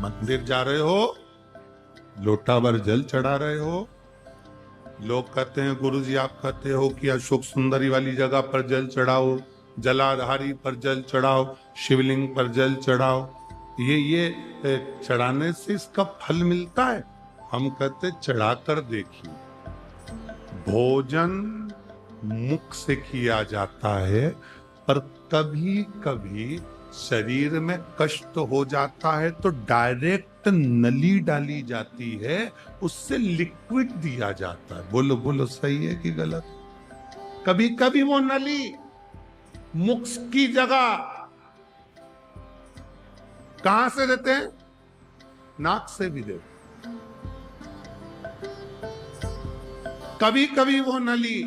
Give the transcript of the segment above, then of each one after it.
मंदिर जा रहे हो, लोटा भर जल चढ़ा रहे हो। लोग कहते हैं गुरुजी आप कहते हो कि अशोक सुंदरी वाली जगह पर जल चढ़ाओ, जलाधारी पर जल चढ़ाओ, शिवलिंग पर जल चढ़ाओ, ये चढ़ाने से इसका फल मिलता है। हम कहते चढ़ाकर देखिए, भोजन मुख से किया जाता है, पर कभी कभी शरीर में कष्ट हो जाता है तो डायरेक्ट नली डाली जाती है, उससे लिक्विड दिया जाता है। बोलो बोलो सही है कि गलत? कभी कभी वो नली मुख की जगह कहां से देते हैं? नाक से भी देते। कभी कभी वो नली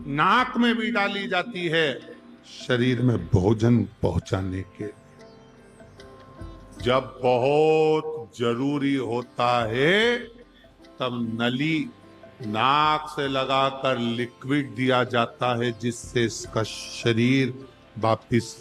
नाक में भी डाली जाती है, शरीर में भोजन पहुंचाने के। जब बहुत जरूरी होता है तब नली नाक से लगाकर लिक्विड दिया जाता है, जिससे इसका शरीर वापिस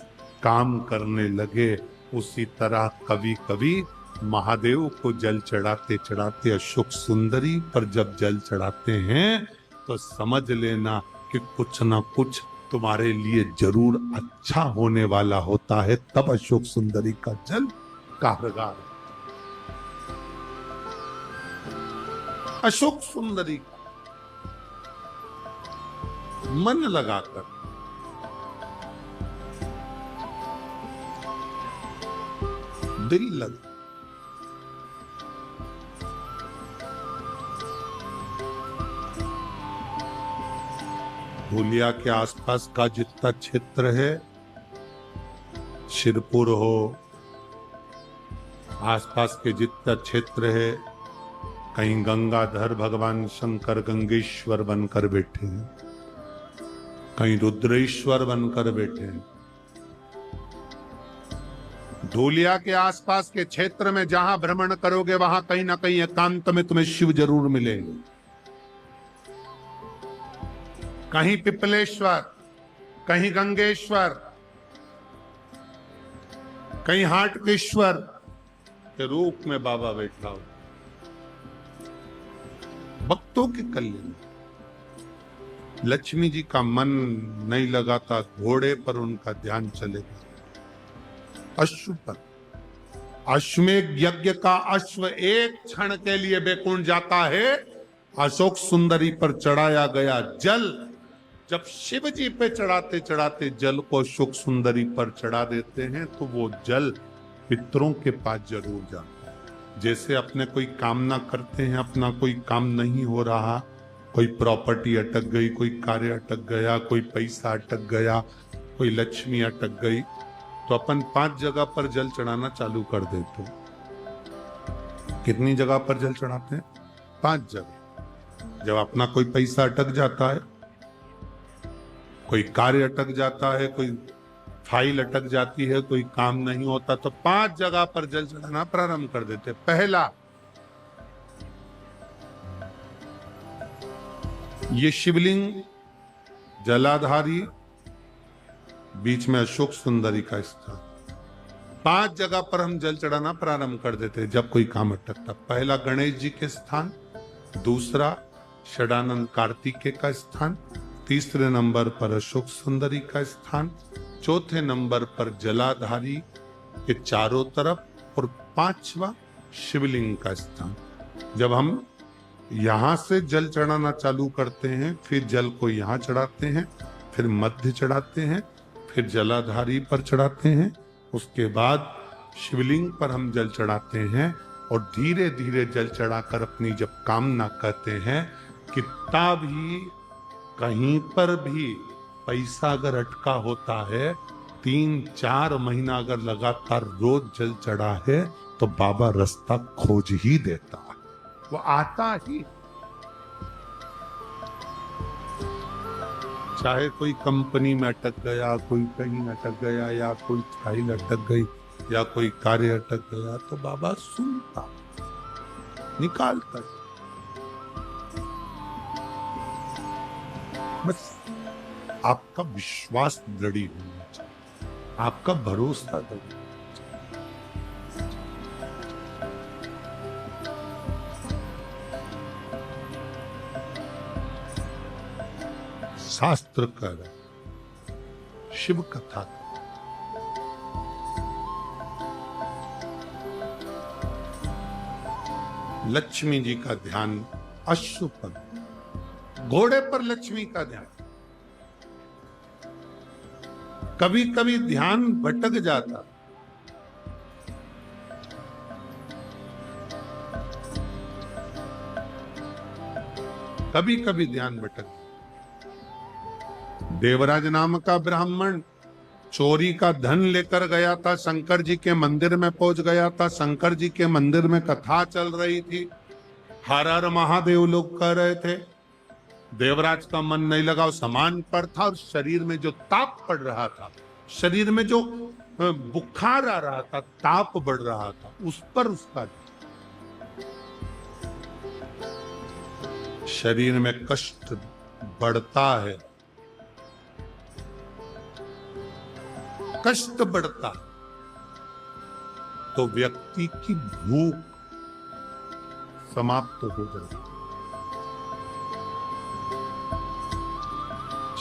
काम करने लगे। उसी तरह कभी कभी महादेव को जल चढ़ाते चढ़ाते अशोक सुंदरी पर जब जल चढ़ाते हैं तो समझ लेना कि कुछ ना कुछ तुम्हारे लिए जरूर अच्छा होने वाला होता है, तब अशोक सुंदरी का जल कारगर। अशोक सुंदरी मन लगाकर दिल लगा, धूलिया के आसपास का जितना क्षेत्र है, शिरपुर हो, आसपास के जितना क्षेत्र है, कहीं गंगाधर भगवान शंकर गंगेश्वर बनकर बैठे हैं, कहीं रुद्रेश्वर बनकर बैठे हैं। धूलिया के आसपास के क्षेत्र में जहां भ्रमण करोगे वहां कहीं ना कहीं एकांत में तुम्हें शिव जरूर मिलेंगे। कहीं पिपलेश्वर, कहीं गंगेश्वर, कहीं हाटकेश्वर के रूप में बाबा बैठा हो। भक्तों के कल्याण। लक्ष्मी जी का मन नहीं लगाता, घोड़े पर उनका ध्यान चलेगा। अश्व पर, अश्वमेध यज्ञ का अश्व एक क्षण के लिए बैकुंठ जाता है। अशोक सुंदरी पर चढ़ाया गया जल जब शिव जी पे चढ़ाते चढ़ाते जल को अशोक सुंदरी पर चढ़ा देते हैं तो वो जल पितरों के पास जरूर जाता है। जैसे अपने कोई कामना करते हैं, अपना कोई काम नहीं हो रहा, कोई प्रॉपर्टी अटक गई, कोई कार्य अटक गया, कोई पैसा अटक गया, कोई लक्ष्मी अटक गई, तो अपन 5 जगह पर जल चढ़ाना चालू कर देते हैं। कितनी जगह पर जल चढ़ाते हैं? 5 जगह। जब अपना कोई पैसा अटक जाता है, कोई कार्य अटक जाता है, कोई फाइल अटक जाती है, कोई काम नहीं होता, तो 5 जगह पर जल चढ़ाना प्रारंभ कर देते। पहला, ये शिवलिंग जलाधारी, बीच में अशोक सुंदरी का स्थान, 5 जगह पर हम जल चढ़ाना प्रारंभ कर देते जब कोई काम अटकता। पहला गणेश जी के स्थान, दूसरा षडानंद कार्तिकेय का स्थान, तीसरे नंबर पर अशोक सुंदरी का स्थान, चौथे नंबर पर जलाधारी के चारों तरफ, और 5वां शिवलिंग का स्थान। जब हम यहां से जल चढ़ाना चालू करते हैं, फिर जल को यहां चढ़ाते हैं, फिर मध्य चढ़ाते हैं, फिर जलाधारी पर चढ़ाते हैं, उसके बाद शिवलिंग पर हम जल चढ़ाते हैं, और धीरे धीरे जल चढ़ाकर अपनी जब कामना कहते हैं, कितना भी कहीं पर भी पैसा अगर अटका होता है, 3-4 महीना अगर लगातार रोज जल चढ़ा है तो बाबा रास्ता खोज ही देता है, वो आता ही। चाहे कोई कंपनी में अटक गया, कोई कहीं अटक गया, या कोई फाइल अटक गई, या कोई कार्य अटक गया, तो बाबा सुनता, निकालता। बस आपका विश्वास दृढ़ होना चाहिए, आपका भरोसा दृढ़। शास्त्र कह रहे, शिव कथा। लक्ष्मी जी का ध्यान अश्वपद, घोड़े पर लक्ष्मी का ध्यान। कभी कभी ध्यान भटक जाता, कभी कभी ध्यान भटक। देवराज नाम का ब्राह्मण चोरी का धन लेकर गया था, शंकर जी के मंदिर में पहुंच गया था। शंकर जी के मंदिर में कथा चल रही थी, हर हर महादेव लोग कह रहे थे। देवराज का मन नहीं लगा, सामान पर था और शरीर में जो ताप पड़ रहा था, शरीर में जो बुखार आ रहा था, ताप बढ़ रहा था, उस पर उसका शरीर में कष्ट बढ़ता है, कष्ट बढ़ता तो व्यक्ति की भूख समाप्त हो जाती।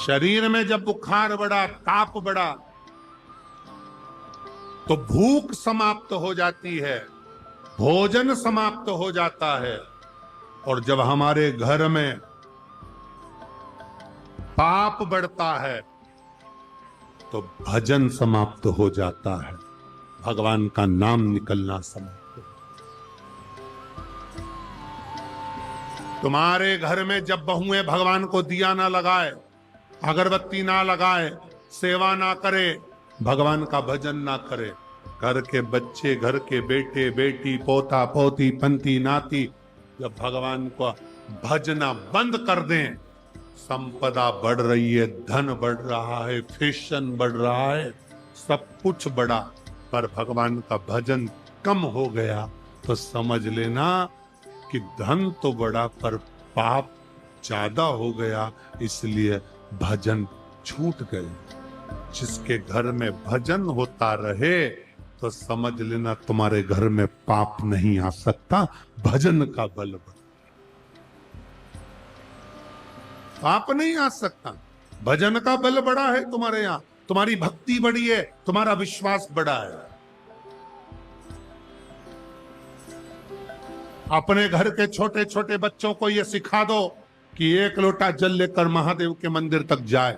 शरीर में जब बुखार बढ़ा, ताप बढ़ा, तो भूख समाप्त हो जाती है, भोजन समाप्त हो जाता है। और जब हमारे घर में पाप बढ़ता है तो भजन समाप्त हो जाता है, भगवान का नाम निकलना समाप्त हो। तुम्हारे घर में जब बहुएं भगवान को दिया ना लगाए, अगरबत्ती ना लगाए, सेवा ना करे, भगवान का भजन ना करे, घर के बच्चे, घर के बेटे बेटी, पोता पोती, पंती नाती जब भगवान को भजना बंद कर दें, संपदा बढ़ रही है, धन बढ़ रहा है, फैशन बढ़ रहा है, सब कुछ बढ़ा, पर भगवान का भजन कम हो गया, तो समझ लेना कि धन तो बढ़ा पर पाप ज्यादा हो गया, इसलिए भजन छूट गए। जिसके घर में भजन होता रहे तो समझ लेना तुम्हारे घर में पाप नहीं आ सकता, भजन का बल बढ़। पाप नहीं आ सकता, भजन का बल बड़ा है तुम्हारे यहां, तुम्हारी भक्ति बड़ी है, तुम्हारा विश्वास बड़ा है। अपने घर के छोटे छोटे बच्चों को यह सिखा दो कि एक लोटा जल लेकर महादेव के मंदिर तक जाए।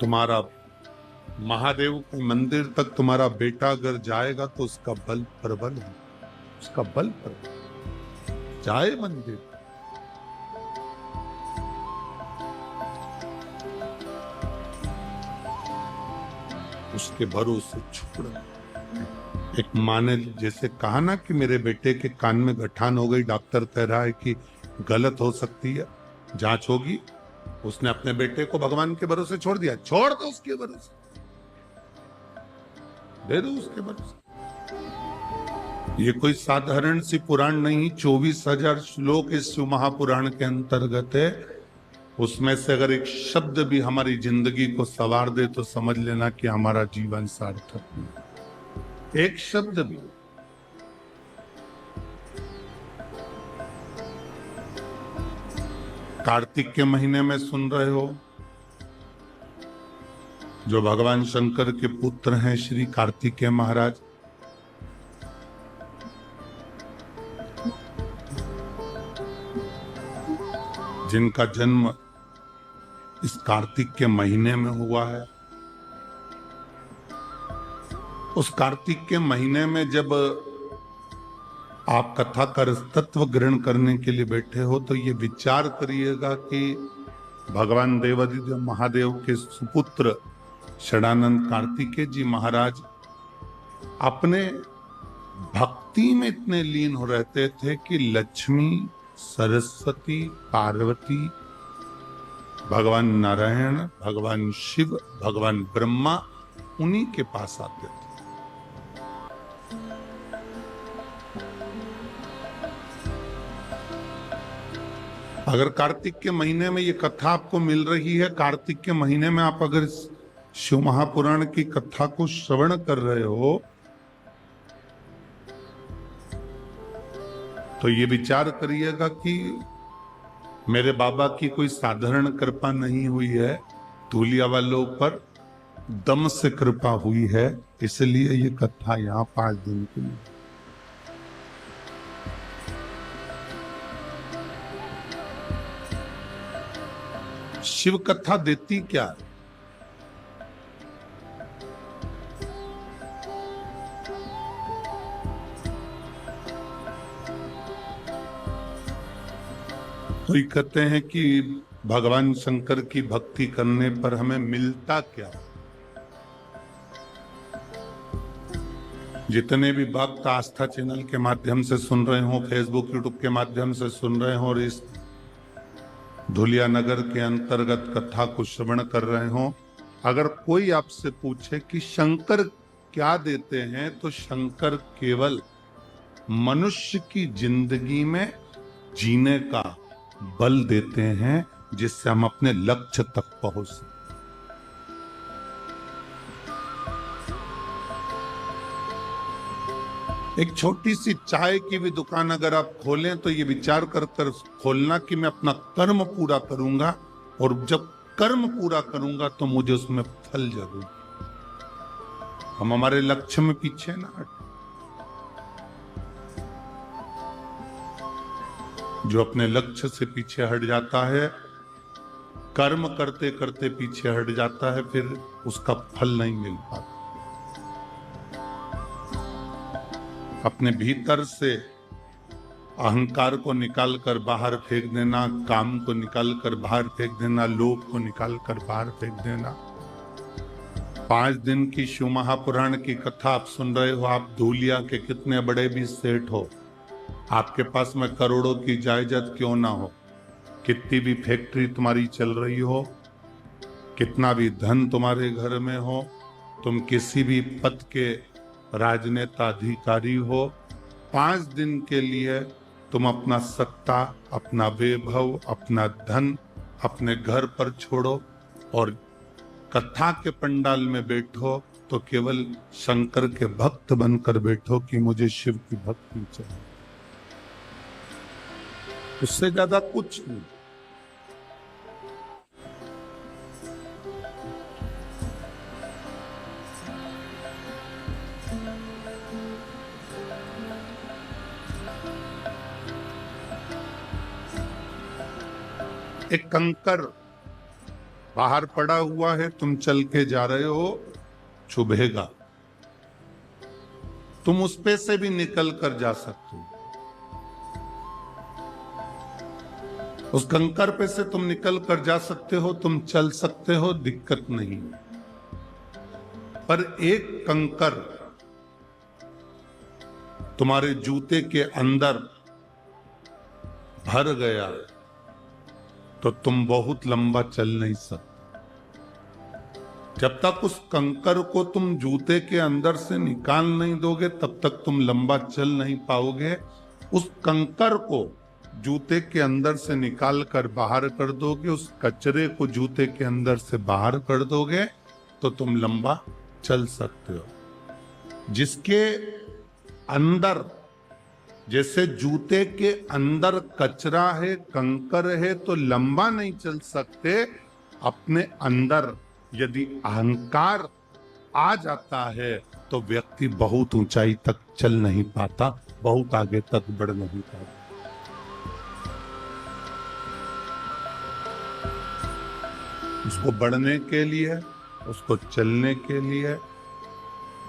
तुम्हारा महादेव के मंदिर तक तुम्हारा बेटा अगर जाएगा तो उसका बल प्रबल है, उसका बल प्रबल जाए मंदिर। उसके भरोसे छोड़। एक माँ ने जैसे कहा ना कि मेरे बेटे के कान में गठान हो गई, डॉक्टर कह रहा है कि गलत हो सकती है, जांच होगी। उसने अपने बेटे को भगवान के भरोसे छोड़ दिया, छोड़ दो उसके भरोसे, दे दो उसके भरोसे। ये कोई साधारण सी पुराण नहीं, 24,000 श्लोक इस शिव महापुराण के अंतर्गत है। उसमें से अगर एक शब्द भी हमारी जिंदगी को संवार दे तो समझ लेना कि हमारा जीवन सार्थक है। एक शब्द भी। कार्तिक के महीने में सुन रहे हो, जो भगवान शंकर के पुत्र हैं श्री कार्तिकेय महाराज, जिनका जन्म इस कार्तिक के महीने में हुआ है। उस कार्तिक के महीने में जब आप कथा का तत्व ग्रहण करने के लिए बैठे हो तो ये विचार करिएगा कि भगवान देवादिदेव महादेव के सुपुत्र षडानंद कार्तिकेय जी महाराज अपने भक्ति में इतने लीन हो रहते थे कि लक्ष्मी, सरस्वती, पार्वती, भगवान नारायण, भगवान शिव, भगवान ब्रह्मा उन्हीं के पास आते थे। अगर कार्तिक के महीने में ये कथा आपको मिल रही है, कार्तिक के महीने में आप अगर शिव महापुराण की कथा को श्रवण कर रहे हो तो ये विचार करिएगा कि मेरे बाबा की कोई साधारण कृपा नहीं हुई है, धूलिया वालों पर दम से कृपा हुई है, इसलिए ये कथा यहाँ 5 दिन के लिए। शिव कथा देती क्या है? तो ये कहते हैं कि भगवान शंकर की भक्ति करने पर हमें मिलता क्या? जितने भी भक्त आस्था चैनल के माध्यम से सुन रहे हो, फेसबुक यूट्यूब के माध्यम से सुन रहे हो और इस धुलिया नगर के अंतर्गत कथा को श्रवण कर रहे हो, अगर कोई आपसे पूछे कि शंकर क्या देते हैं, तो शंकर केवल मनुष्य की जिंदगी में जीने का बल देते हैं, जिससे हम अपने लक्ष्य तक पहुंच सकें। एक छोटी सी चाय की भी दुकान अगर आप खोलें तो ये विचार कर खोलना कि मैं अपना कर्म पूरा करूंगा, और जब कर्म पूरा करूंगा तो मुझे उसमें फल जरूर। हम हमारे लक्ष्य में पीछे ना हट। जो अपने लक्ष्य से पीछे हट जाता है, कर्म करते करते पीछे हट जाता है, फिर उसका फल नहीं मिल पाता। अपने भीतर से अहंकार को निकालकर बाहर फेंक देना, काम को निकालकर बाहर फेंक देना, लोभ को निकालकर बाहर फेंक देना। 5 दिन की शिव महापुराण की कथा आप सुन रहे हो। आप धूलिया के कितने बड़े भी सेठ हो, आपके पास में करोड़ों की जायदाद क्यों ना हो, कितनी भी फैक्ट्री तुम्हारी चल रही हो, कितना भी धन तुम्हारे घर में हो, तुम किसी भी पद के राजनेता अधिकारी हो, 5 दिन के लिए तुम अपना सत्ता, अपना वैभव, अपना धन अपने घर पर छोड़ो और कथा के पंडाल में बैठो, तो केवल शंकर के भक्त बनकर बैठो कि मुझे शिव की भक्ति चाहिए। उससे ज्यादा कुछ नहीं। एक कंकर बाहर पड़ा हुआ है, तुम चल के जा रहे हो, चुभेगा, तुम उस पे से भी निकल कर जा सकते हो। उस कंकर पे से तुम निकल कर जा सकते हो, तुम चल सकते हो, दिक्कत नहीं। पर एक कंकर तुम्हारे जूते के अंदर भर गया तो तुम बहुत लंबा चल नहीं सकते। जब तक उस कंकर को तुम जूते के अंदर से निकाल नहीं दोगे, तब तक तुम लंबा चल नहीं पाओगे। उस कंकर को जूते के अंदर से निकाल कर बाहर कर दोगे, उस कचरे को जूते के अंदर से बाहर कर दोगे, तो तुम लंबा चल सकते हो। जिसके अंदर, जैसे जूते के अंदर कचरा है, कंकर है, तो लंबा नहीं चल सकते। अपने अंदर यदि अहंकार आ जाता है तो व्यक्ति बहुत ऊंचाई तक चल नहीं पाता, बहुत आगे तक बढ़ नहीं पाता। उसको बढ़ने के लिए, उसको चलने के लिए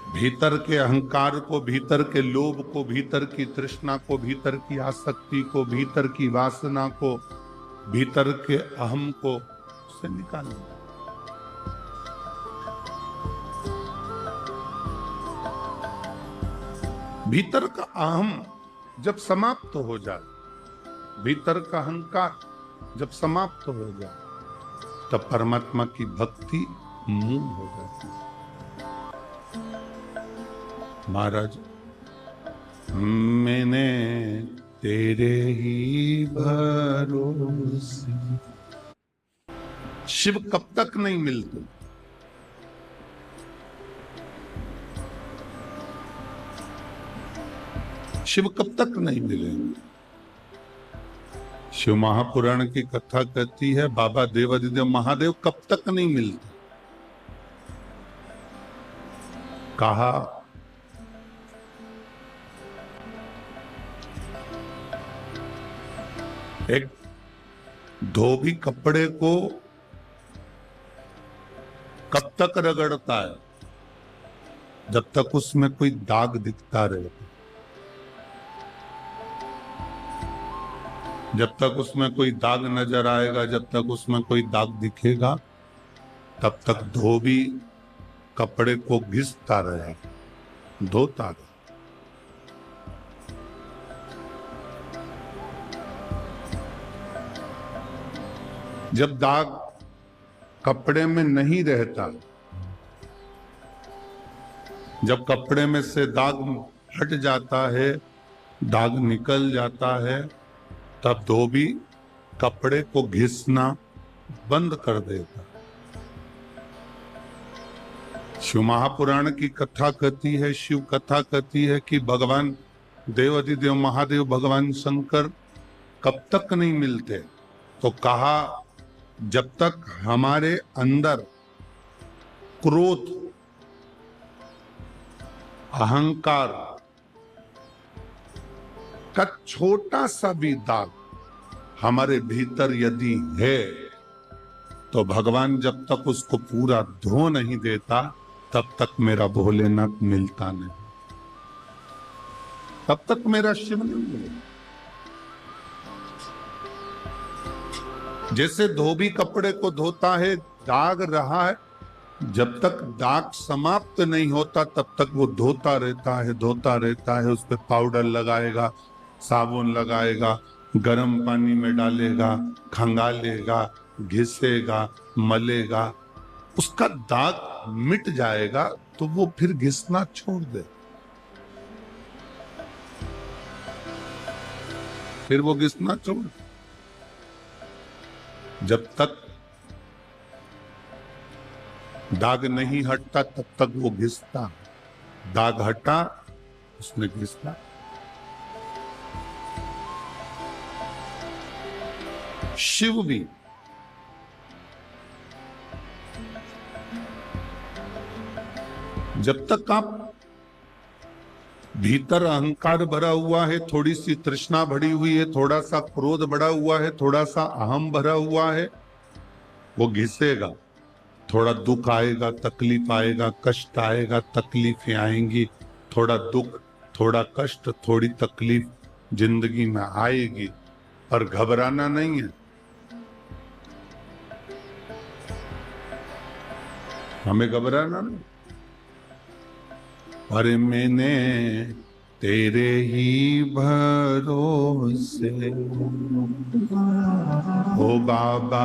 भीतर के अहंकार को, भीतर के लोभ को, भीतर की तृष्णा को, भीतर की आसक्ति को, भीतर की वासना को, भीतर के अहम को से निकालना। भीतर का अहम जब समाप्त हो जाए, भीतर का अहंकार जब समाप्त हो जाए, तब परमात्मा की भक्ति मूल हो जाती है। महाराज, मैंने तेरे ही भरोसे। शिव कब तक नहीं मिलते? शिव कब तक नहीं मिलेंगे? शिव महापुराण की कथा कहती है बाबा देवादिदेव महादेव कब तक नहीं मिलते। कहा एक धोबी कपड़े को कब तक रगड़ता है, जब तक उसमें कोई दाग दिखता रहे। जब तक उसमें कोई दाग नजर आएगा, जब तक उसमें कोई दाग दिखेगा, तब तक धोबी कपड़े को घिसता रहे, धोता रहे। जब दाग कपड़े में नहीं रहता, जब कपड़े में से दाग हट जाता है, दाग निकल जाता है, तब धोबी कपड़े को घिसना बंद कर देता। शिव महापुराण की कथा कहती है, शिव कथा कहती है कि भगवान देवादिदेव महादेव भगवान शंकर कब तक नहीं मिलते। तो कहा जब तक हमारे अंदर क्रोध, अहंकार का छोटा सा भी दाग हमारे भीतर यदि है, तो भगवान जब तक उसको पूरा धो नहीं देता, तब तक मेरा भोलेनाथ मिलता नहीं, तब तक मेरा शिव नहीं मिलेगा। जैसे धोबी कपड़े को धोता है, दाग रहा है, जब तक दाग समाप्त नहीं होता तब तक वो धोता रहता है, धोता रहता है। उस पर पाउडर लगाएगा, साबुन लगाएगा, गर्म पानी में डालेगा, खंगालेगा, घिसेगा, मलेगा, उसका दाग मिट जाएगा तो वो फिर घिसना छोड़ दे, फिर वो घिसना छोड़ दे। जब तक दाग नहीं हटता तब तक वो घिसता, दाग हटा उसने घिसता। शिव भी जब तक आप भीतर अहंकार भरा हुआ है, थोड़ी सी तृष्णा भरी हुई है, थोड़ा सा क्रोध भरा हुआ है, थोड़ा सा अहम भरा हुआ है, वो घिसेगा। थोड़ा दुख आएगा, तकलीफ आएगा, कष्ट आएगा, तकलीफें आएंगी, थोड़ा दुख, थोड़ा कष्ट, थोड़ी तकलीफ जिंदगी में आएगी, पर घबराना नहीं है। हमें घबराना नहीं। अरे मैंने तेरे ही भरोसे ओ बाबा